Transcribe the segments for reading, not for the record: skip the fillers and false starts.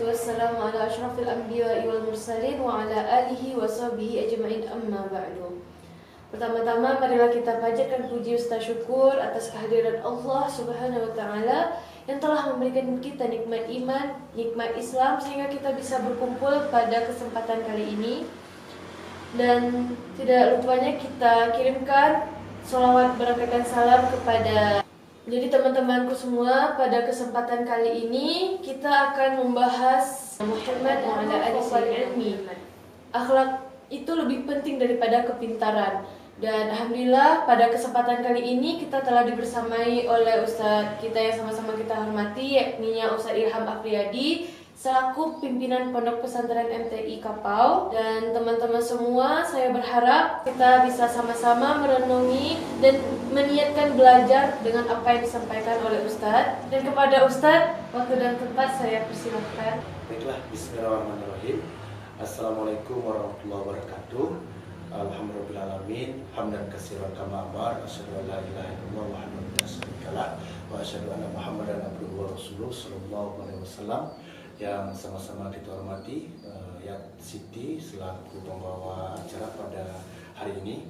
wassalatu wassalamu ala asyrafil anbiya'i wal mursalin wa ala alihi wa sahbihi ajma'in amma ba'du. Pertama-tama marilah kita panjatkan puji serta syukur atas kehadiran Allah Subhanahu wa taala yang telah memberikan kita nikmat iman, nikmat Islam sehingga kita bisa berkumpul pada kesempatan kali ini. Dan tidak lupanya kita kirimkan sholawat berakatkan salam kepada teman-temanku semua. Pada kesempatan kali ini kita akan membahas Muhammad wa ala alihi ilmi. Akhlak itu lebih penting daripada kepintaran. Dan alhamdulillah pada kesempatan kali ini kita telah dibersamai oleh Ustadz kita yang sama-sama kita hormati, yakni Ustadz Ilham Afriyadi selaku pimpinan Pondok Pesantren MTI Kapau. Dan teman-teman semua, saya berharap kita bisa sama-sama merenungi dan meniatkan belajar dengan apa yang disampaikan oleh Ustadz. Dan kepada Ustadz, waktu dan tempat saya persilahkan. Baiklah, bismillahirrahmanirrahim. Assalamualaikum warahmatullahi wabarakatuh. Alhamdulillahirrahmanirrahim. Hamdan katsiran kama amar. Asyhadu an la ilaha illallah wahdahu la syarika lah wa asyhadu anna Muhammadan abduhu wa rasuluh sallallahu alaihi wasallam. Yang sama-sama kita hormati Yat Siti selaku pembawa acara pada hari ini.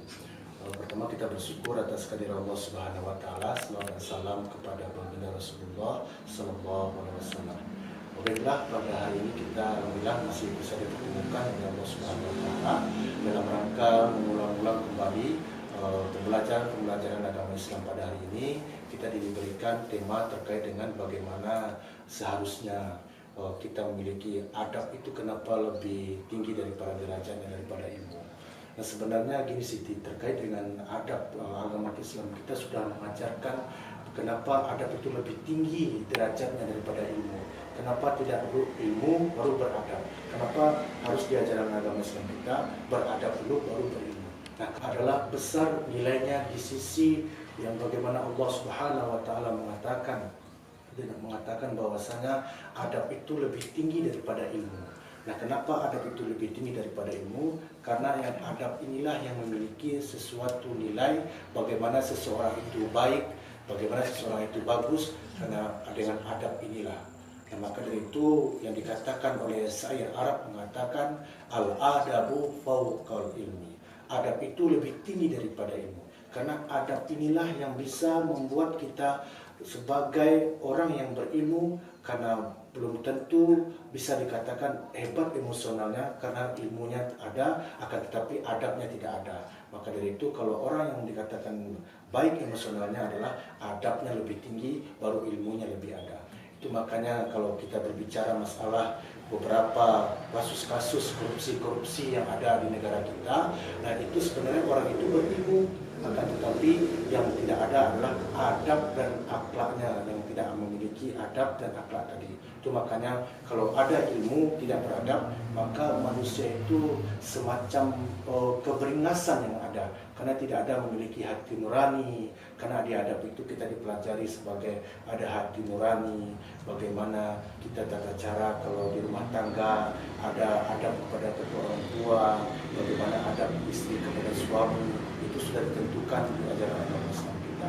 Pertama kita bersyukur atas kehadiran Allah Subhanahu wa taala. Salawat dan salam kepada baginda Rasulullah sallallahu alaihi wasallam. Alhamdulillah pada hari ini kita alhamdulillah masih bisa dipertemukan dengan Allah Subhanahu wa taala dalam rangka mengulang-ulang kembali pembelajaran agama Islam. Pada hari ini kita diberikan tema terkait dengan bagaimana seharusnya kita memiliki adab itu kenapa lebih tinggi daripada derajatnya daripada ilmu. Nah sebenarnya gini Siti, terkait dengan adab agama Islam kita sudah mengajarkan kenapa adab itu lebih tinggi derajatnya daripada ilmu. Kenapa tidak dulu ilmu baru beradab? Kenapa harus diajarkan agama Islam kita beradab dulu baru berilmu? Nah adalah besar nilainya di sisi yang bagaimana Allah Subhanahu wa taala mengatakan bahwasanya adab itu lebih tinggi daripada ilmu. Nah, kenapa adab itu lebih tinggi daripada ilmu? Karena yang adab inilah yang memiliki sesuatu nilai bagaimana seseorang itu baik, bagaimana seseorang itu bagus, karena dengan adab inilah. Nah, maka dari itu yang dikatakan oleh syair Arab mengatakan al-adabu fawqal ilmi. Adab itu lebih tinggi daripada ilmu. Karena adab inilah yang bisa membuat kita sebagai orang yang berilmu, karena belum tentu bisa dikatakan hebat emosionalnya karena ilmunya ada, akan tetapi adabnya tidak ada. Maka dari itu kalau orang yang dikatakan baik emosionalnya adalah adabnya lebih tinggi, baru ilmunya lebih ada. Itu makanya kalau kita berbicara masalah beberapa kasus-kasus korupsi yang ada di negara kita, nah itu sebenarnya orang itu berilmu, akan tetapi yang tidak ada adalah adab dan akhlaknya, yang tidak memiliki adab dan akhlak tadi. Itu makanya kalau ada ilmu tidak beradab, maka manusia itu semacam keberingasan yang ada, karena tidak ada memiliki hati nurani. Karena di adab itu kita dipelajari sebagai ada hati nurani, bagaimana kita tata cara kalau di rumah tangga, ada adab kepada kedua orang tua, bagaimana adab istri kepada suami, itu sudah ditentukan di ajaran agama Islam kita.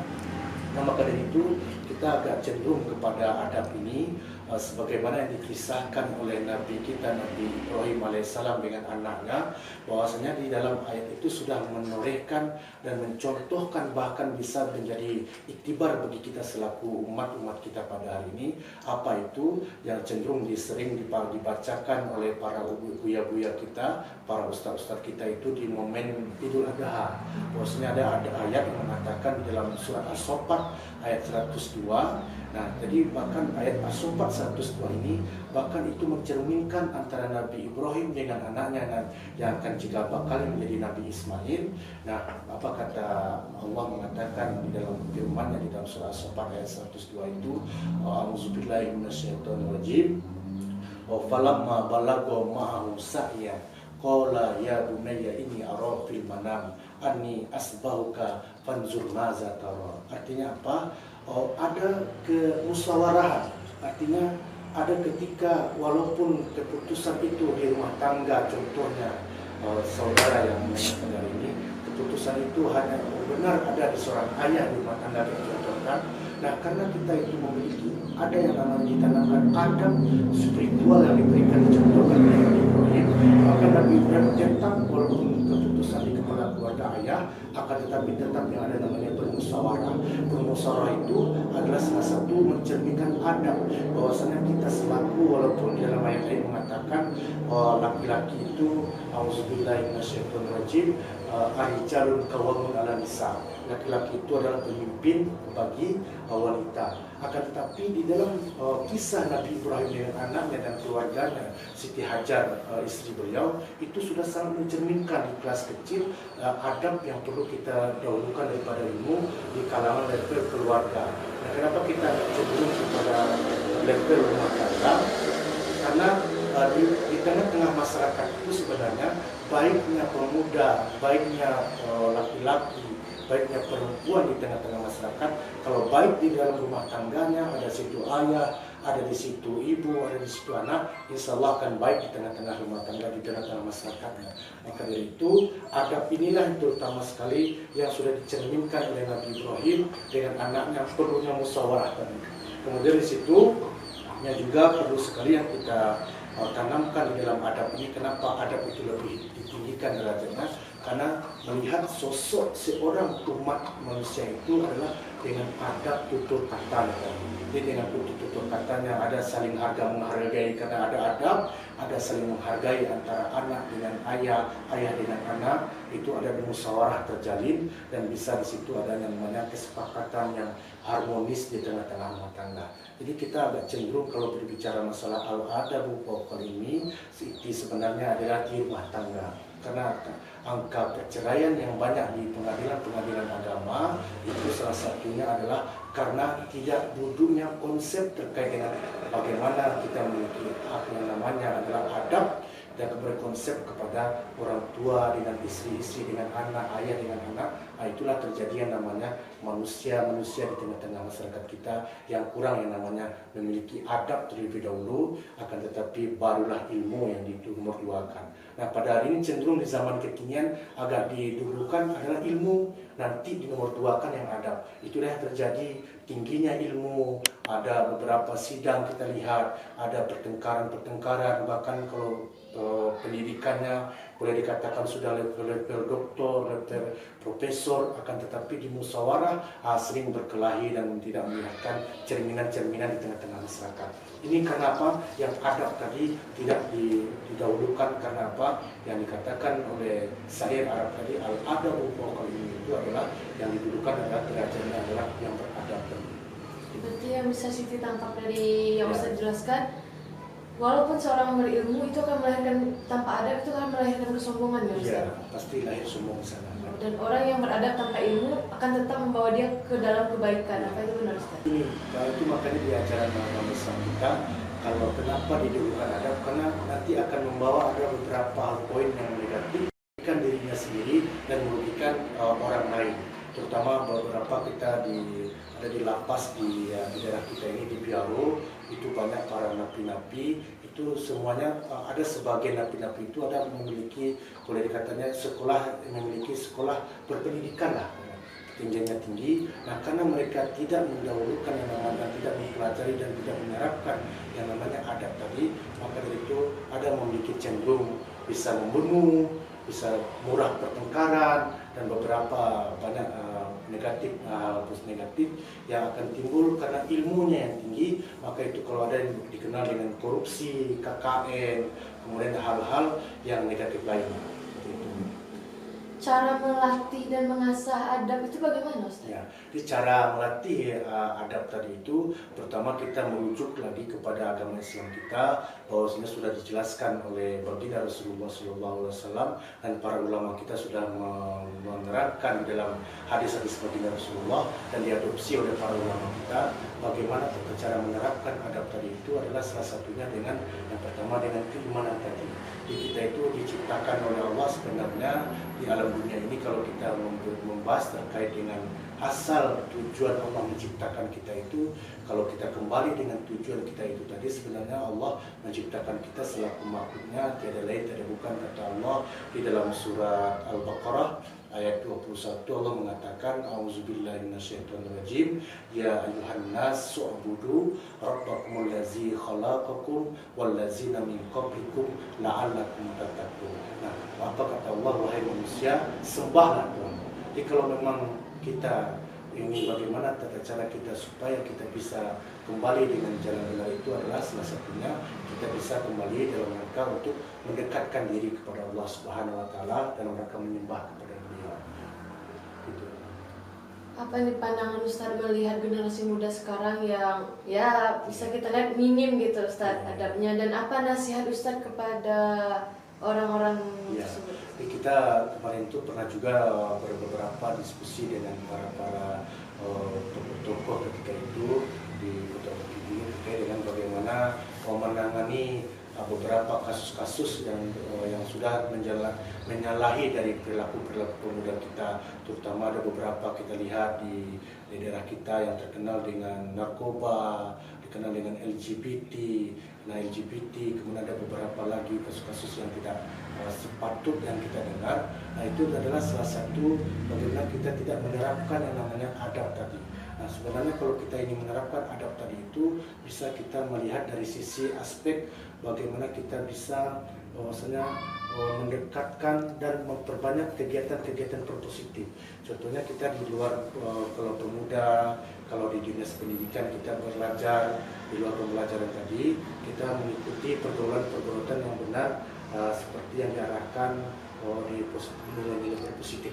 Nah maka dari itu kita agak cenderung kepada adab ini sebagaimana yang dikisahkan oleh Nabi kita Nabi Ibrahim alaihissalam dengan anaknya, bahwasanya di dalam ayat itu sudah menorehkan dan mencontohkan, bahkan bisa menjadi iktibar bagi kita selaku umat kita pada hari ini. Apa itu yang cenderung sering dibacakan oleh para buya-buya kita, para ustaz-ustaz kita itu di momen Idul Adha. Bahwasanya ada ayat yang mengatakan di dalam surat As-Saffat ayat 102. Nah, jadi bahkan ayat As-Saffat 102 ini bahkan itu mencerminkan antara Nabi Ibrahim dengan anaknya yang akan cikal bakal menjadi Nabi Ismail. Nah, apa kata Allah mengatakan di dalam firman-Nya di dalam surah As-Saffat ayat 102 itu, a'udzubillahi minasyaitonirrajim. Wa falamma balagha ma'ahu sa'ya qala ya bunayya inni ara fil manam anni asbahuka fanzur maza tara. Artinya apa? Ada kemusawarahan, artinya ada ketika walaupun keputusan itu di rumah tangga, contohnya saudara yang menyampaikan hari ini, keputusan itu hanya benar ada di seorang ayah di rumah tangga yang contohkan. Nah, karena kita itu memiliki ada yang namanya ditanamkan adab spiritual yang diberikan dicontohkan oleh Nabi Ibrahim, maka Nabi Ibrahim tetap walaupun keputusan di kepala keluarga ayah, akan tetapi tetap yang ada namanya bermusyawarah. Bermusyawarah itu adalah salah satu mencerminkan adab bahwasanya kita selaku, walaupun dalam ayat ini mengatakan laki-laki itu auzubillahi minasyaitonirrajim, ar-rijalun qawwamun 'alan nisa. Laki-laki itu adalah pemimpin bagi wanita. Akan tetapi di dalam kisah Nabi Ibrahim dengan anaknya dan keluarganya, Siti Hajar istri beliau, itu sudah sangat mencerminkan di kelas kecil adab yang perlu kita dahulukan daripada ilmu di kalangan level keluarga. Nah, kenapa kita cenderung kepada level rumah tangga? Karena di tengah-tengah masyarakat itu sebenarnya baiknya pemuda, baiknya laki-laki, baiknya perempuan di tengah-tengah masyarakat, kalau baik di dalam rumah tangganya, ada situ ayah, ada di situ ibu, ada di situ anak, insya Allah akan baik di tengah-tengah rumah tangga, di tengah-tengah masyarakatnya. Maka dari itu, adab inilah yang terutama sekali yang sudah dicerminkan oleh Nabi Ibrahim dengan anaknya, perlunya musyawarah tadi. Kemudian di situ juga perlu sekali yang kita tanamkan di dalam adab ini. Kenapa adab itu lebih ditinggikan derajatnya? Karena melihat sosok seorang umat manusia itu adalah dengan adab tutur katanya. Jadi dengan tutur katanya ada saling harga menghargai karena ada adab, ada saling menghargai antara anak dengan ayah, ayah dengan anak, itu ada musyawarah terjalin dan bisa di situ ada yang namanya kesepakatan yang harmonis di tengah-tengah rumah tangga. Jadi kita agak cenderung kalau berbicara masalah al-adabu fawqal ilmi, itu sebenarnya adalah di rumah tangga. Karena angka perceraian yang banyak di pengadilan-pengadilan agama itu salah satunya adalah karena tidak duduknya konsep terkait dengan bagaimana kita memiliki hak yang namanya adalah adab dan berkonsep kepada orang tua dengan istri-istri dengan anak, ayah dengan anak. Nah, itulah terjadi yang namanya manusia-manusia di tengah-tengah masyarakat kita yang kurang yang namanya memiliki adab terlebih dahulu, akan tetapi barulah ilmu yang dinomorduakan. Nah, pada hari ini cenderung di zaman kekinian agak didahulukan adalah ilmu, nanti dinomorduakan yang adab. Itulah yang terjadi, tingginya ilmu, ada beberapa sidang kita lihat, ada pertengkaran-pertengkaran, bahkan kalau pendidikannya boleh dikatakan sudah level doktor, level profesor, akan tetapi di musyawarah sering berkelahi dan tidak melihatkan cerminan-cerminan di tengah-tengah masyarakat. Ini kenapa yang adab tadi tidak didahulukan, karena apa? Yang dikatakan oleh syair Arab tadi, al-adabu fawqal ilmi, itu adalah yang didudukan adalah derajatnya adalah yang beradab. Berarti yang bisa Siti tangkap dari yang Ustaz jelaskan, walaupun seorang berilmu itu akan melahirkan, tanpa adab itu akan melahirkan kesombongan ya Ustaz? Iya, pasti lahir sombong sana. Dan orang yang beradab tanpa ilmu akan tetap membawa dia ke dalam kebaikan. Apa itu benar Ustaz? Itu makanya di ajaran agama Islam kita, kalau kenapa didahulukan adab, karena nanti akan membawa ada beberapa hal poin yang negatif, merugikan dirinya sendiri dan merugikan orang lain. Terutama beberapa kita ada di lapas di daerah kita ini di Biaro, itu banyak para napi-napi, itu semuanya ada sebagian napi-napi itu ada memiliki, boleh dikatanya memiliki sekolah berpendidikan lah, tingginya tinggi. Nah, karena mereka tidak mendahulukan yang namanya, tidak mempelajari dan tidak menerapkan yang namanya adab tadi, maka dari itu ada memiliki cenderung bisa membunuh, bisa murah pertengkaran, dan beberapa banyak negatif yang akan timbul karena ilmunya yang tinggi. Maka itu kalau ada yang dikenal dengan korupsi, KKN, kemudian hal-hal yang negatif lainnya. Cara melatih dan mengasah adab itu bagaimana Ustaz? Ya, di cara melatih adab tadi itu, pertama kita merujuk lagi kepada agama Islam kita, bahwasanya sudah dijelaskan oleh baginda Rasulullah SAW dan para ulama kita sudah menerangkan dalam hadis-hadis baginda Rasulullah dan diadopsi oleh para ulama kita. Bagaimana cara menerapkan adab tadi itu adalah salah satunya dengan yang pertama dengan keimanan tadi. Di kita itu diciptakan oleh Allah sebenarnya di alam dunia ini, kalau kita membahas terkait dengan asal tujuan Allah menciptakan kita itu, kalau kita kembali dengan tujuan kita itu tadi, sebenarnya Allah menciptakan kita selaku makhluknya, tiada lain tiada bukan, kata Allah di dalam surat Al-Baqarah ayat 21. Allah mengatakan, A'udzubillahi minasyaitonirrajim, ya ayuhan nas su'budu rabbakumul ladzi khalaqakum wallazina min qablikum la'allakum tattaqun. Nah, apa kata Allah, wahai manusia, sembahlah Tuhan. Jadi kalau memang kita ingin bagaimana tata cara kita supaya kita bisa kembali dengan jalan benar, itu adalah salah satunya kita bisa kembali dalam rangka untuk mendekatkan diri kepada Allah Subhanahu wa taala dalam rangka menyembah kepada Beliau. Gitu. Apa nih pandangan Ustadz melihat generasi muda sekarang yang ya bisa kita lihat minim gitu Ustadz adabnya, dan apa nasihat Ustadz kepada orang-orang Ya, tersebut? jadi kita kemarin itu pernah juga beberapa diskusi dengan para tokoh-tokoh ketika itu di Kota Bukit Tinggi terkait dengan bagaimana menangani beberapa kasus-kasus yang sudah menyalahi dari perilaku pemuda kita, terutama ada beberapa kita lihat di daerah kita yang terkenal dengan narkoba, dikenal dengan LGBT. Nah, LGBT, kemudian ada beberapa lagi kasus-kasus yang tidak sepatut yang kita dengar. Nah, itu adalah salah satu bagaimana kita tidak menerapkan yang namanya adab tadi. Nah, sebenarnya kalau kita ingin menerapkan adab tadi itu bisa kita melihat dari sisi aspek bagaimana kita bisa bahwasanya mendekatkan dan memperbanyak kegiatan-kegiatan berpositif. Contohnya kita di luar kalau pemuda, kalau di dinas pendidikan kita belajar, di luar pembelajaran tadi kita mengikuti pergaulan-pergaulan yang benar seperti yang diarahkan di nilai-nilai positif.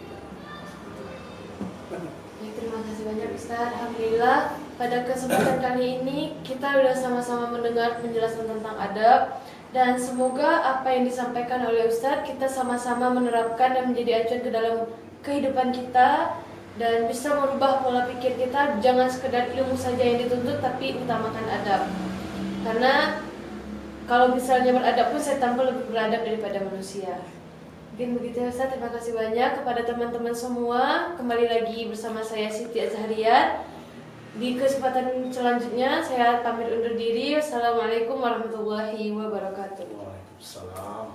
Ya, terima kasih banyak Ustadz. Alhamdulillah pada kesempatan kali ini kita sudah sama-sama mendengar penjelasan tentang adab, dan semoga apa yang disampaikan oleh Ustadz kita sama-sama menerapkan dan menjadi acuan ke dalam kehidupan kita dan bisa merubah pola pikir kita. Jangan sekedar ilmu saja yang dituntut, tapi utamakan adab. Karena kalau misalnya beradab pun setan pun lebih beradab daripada manusia. Mungkin begitu ya Ustaz, terima kasih banyak kepada teman-teman semua. Kembali lagi bersama saya Siti Azhariyat. Di kesempatan selanjutnya saya pamit undur diri. Wassalamualaikum warahmatullahi wabarakatuh. Waalaikumsalam.